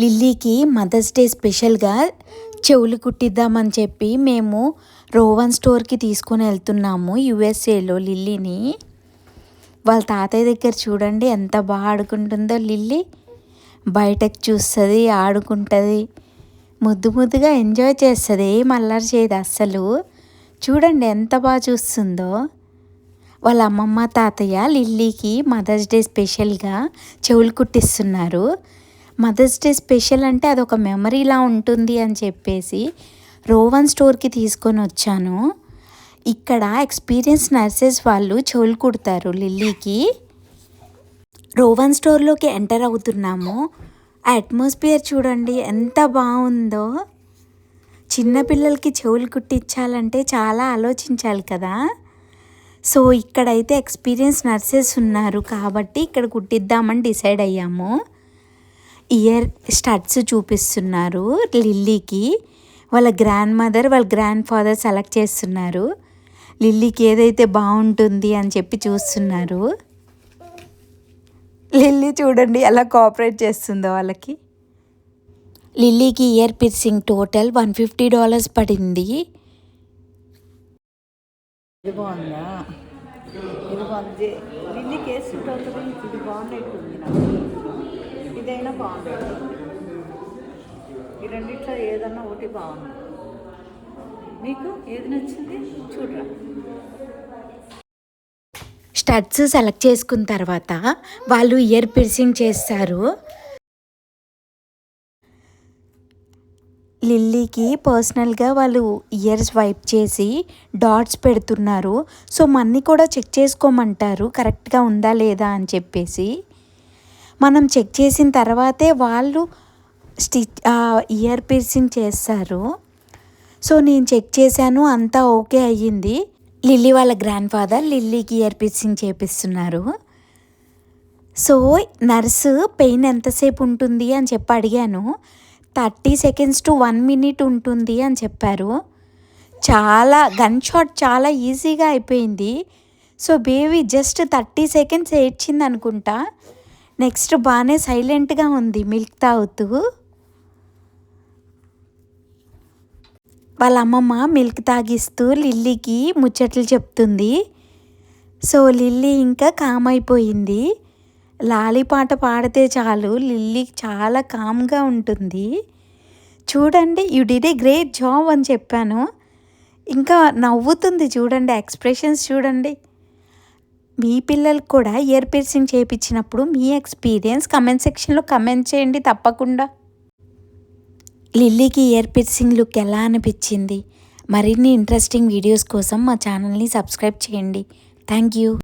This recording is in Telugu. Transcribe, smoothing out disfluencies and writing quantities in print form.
లిల్లీకి మదర్స్ డే స్పెషల్గా చెవులు కుట్టిద్దామని చెప్పి మేము రోవన్ స్టోర్కి తీసుకొని వెళ్తున్నాము యుఎస్ఏలో లిల్లీని. వాళ్ళ తాతయ్య దగ్గర చూడండి ఎంత బాగా ఆడుకుంటుందో లిల్లీ. బయటకు చూస్తుంది, ఆడుకుంటుంది, ముద్దు ముద్దుగా ఎంజాయ్ చేస్తుంది, ఏం అల్లరి చేయదు అస్సలు. చూడండి ఎంత బాగా చూస్తుందో. వాళ్ళ అమ్మమ్మ తాతయ్య లిల్లీకి మదర్స్ డే స్పెషల్గా చెవులు కుట్టిస్తున్నారు. మదర్స్ డే స్పెషల్ అంటే అదొక మెమరీలా ఉంటుంది అని చెప్పేసి రోవన్ స్టోర్కి తీసుకొని వచ్చాను. ఇక్కడ ఎక్స్పీరియన్స్ నర్సెస్ వాళ్ళు చెవులు కుడతారు లిల్లీకి. రోవన్ స్టోర్లోకి ఎంటర్ అవుతున్నాము. ఆ అట్మాస్ఫియర్ చూడండి ఎంత బాగుందో. చిన్నపిల్లలకి చెవులు కుట్టించాలంటే చాలా ఆలోచించాలి కదా. సో ఇక్కడైతే ఎక్స్పీరియన్స్ నర్సెస్ ఉన్నారు కాబట్టి ఇక్కడ కుట్టిద్దామని డిసైడ్ అయ్యాము. ఇయర్ స్టడ్స్ చూపిస్తున్నారు లిల్లీకి. వాళ్ళ గ్రాండ్ మదర్ వాళ్ళ గ్రాండ్ ఫాదర్ సెలెక్ట్ చేస్తున్నారు. లిల్లీకి ఏదైతే బాగుంటుంది అని చెప్పి చూస్తున్నారు. లిల్లీ చూడండి ఎలా కోఆపరేట్ చేస్తుందో వాళ్ళకి. లిల్లీకి ఇయర్ పిర్సింగ్ టోటల్ $150 పడింది. ఇది బాగుందా? ఇది బాగుంది. లిల్లీ కేసు సూట్ అవుతుంది. ఇది బాగున్నట్టుంది నాకు. ఇదైనా బాగుంది. ఈ రెండిట్లో ఏదన్నా ఒకటి బాగుంది. మీకు ఏది నచ్చింది చూడరా. స్టడ్స్ సెలెక్ట్ చేసుకున్న తర్వాత వాళ్ళు ఇయర్ పిర్సింగ్ చేస్తారు. లిల్లీకి పర్సనల్గా వాళ్ళు ఇయర్స్ వైప్ చేసి డాట్స్ పెడుతున్నారు. సో మన్ని కూడా చెక్ చేసుకోమంటారు కరెక్ట్గా ఉందా లేదా అని చెప్పేసి. మనం చెక్ చేసిన తర్వాతే వాళ్ళు ఇయర్ పిర్సింగ్ చేస్తారు. సో నేను చెక్ చేశాను, అంతా ఓకే అయ్యింది. లిల్లీ వాళ్ళ గ్రాండ్ ఫాదర్ లిల్లీకి ఇయర్ పిర్సింగ్ చేపిస్తున్నారు. సో నర్సు పెయిన్ ఎంతసేపు ఉంటుంది అని చెప్పి అడిగాను. 30 seconds to 1 minute ఉంటుంది అని చెప్పారు. చాలా గన్ షాట్ చాలా ఈజీగా అయిపోయింది. సో బేబీ జస్ట్ 30 seconds ఏడ్చింది అనుకుంటా. నెక్స్ట్ బాగానే సైలెంట్గా ఉంది మిల్క్ తాగుతూ. వాళ్ళ అమ్మమ్మ మిల్క్ తాగిస్తూ లిల్లీకి ముచ్చట్లు చెప్తుంది. సో లిల్లీ ఇంకా కామ్ అయిపోయింది. లాలి పాట పాడితే చాలు లిల్లీ చాలా కామ్గా ఉంటుంది. చూడండి, you did a great job అని చెప్పాను. ఇంకా నవ్వుతుంది చూడండి, ఎక్స్ప్రెషన్స్ చూడండి. మీ పిల్లలకు కూడా ఇయర్ పిర్సింగ్ చేయించినప్పుడు మీ ఎక్స్పీరియన్స్ కమెంట్ సెక్షన్లో కమెంట్ చేయండి తప్పకుండా. లిల్లీకి ఇయర్ పిర్సింగ్ లుక్ ఎలా అనిపించింది? మరిన్ని ఇంట్రెస్టింగ్ వీడియోస్ కోసం మా ఛానల్ని సబ్స్క్రైబ్ చేయండి. Thank you.